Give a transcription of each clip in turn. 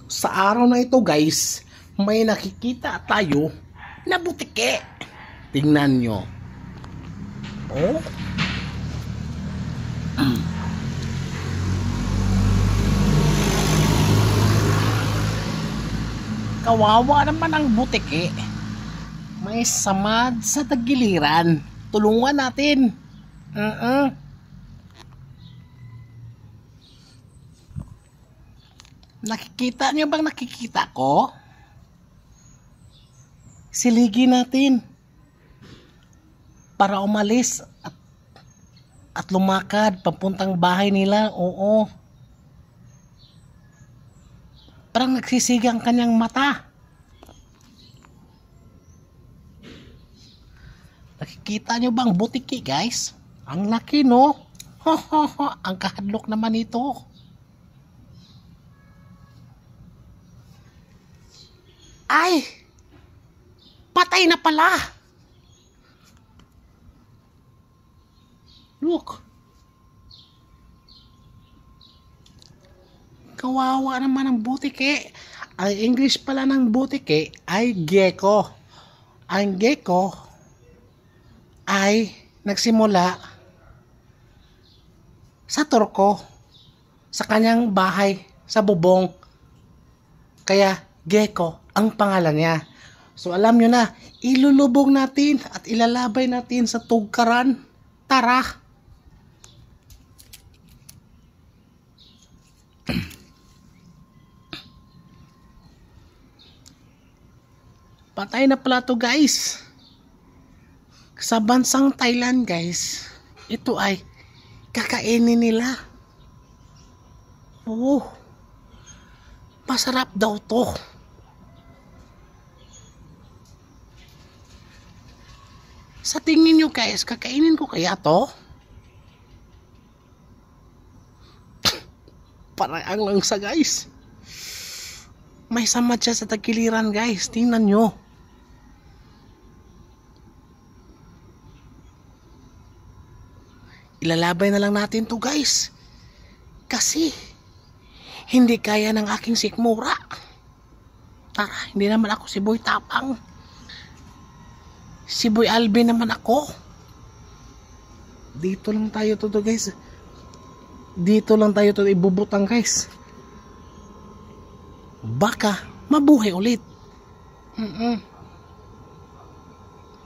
Sa araw na ito guys, may nakikita tayo na butike. Tingnan nyo. Oh. Kawawa naman ang butike. May samad sa tagiliran. Tulungan natin. Nakikita nyo bang nakikita ko? Siligi natin para umalis at lumakad papuntang bahay nila. Oo. Parang nagsisiga ang kanyang mata. Nakikita nyo bang butiki guys? Ang laki no? Ang kahadlok naman ito. Ay! Patay na pala! Look! Kawawa naman ang butike. Ang English pala ng butike ay gecko. Ang gecko ay nagsimula sa Turko, sa kanyang bahay, sa bubong. Kaya gecko ang pangalan niya. So alam nyo na, ilulubog natin at ilalabay natin sa tugkaran. Tara! Patay na pala to guys. Sa bansang Thailand guys, ito ay kakainin nila. Oh, masarap daw to. Sa tingin nyo guys, kakainin ko kaya to? Parang ang langsa guys. May samad siya sa tagiliran guys. Tingnan nyo. Ilalabay na lang natin to guys. Kasi hindi kaya ng aking sikmura. Tara, hindi naman ako si Boy Tapang. Si Boy Alvin naman ako. Dito lang tayo to guys. Dito lang tayo to ibubutang guys. Baka mabuhay ulit.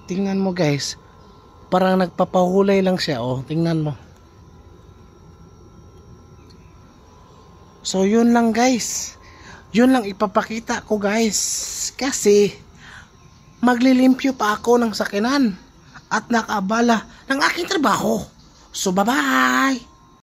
Tingnan mo guys. Parang nagpapahulay lang siya. Oh, tingnan mo. So yun lang guys. Yun lang ipapakita ko guys. Kasi maglilimpyo pa ako ng sakinan at nakaabala ng aking trabaho. So bye bye!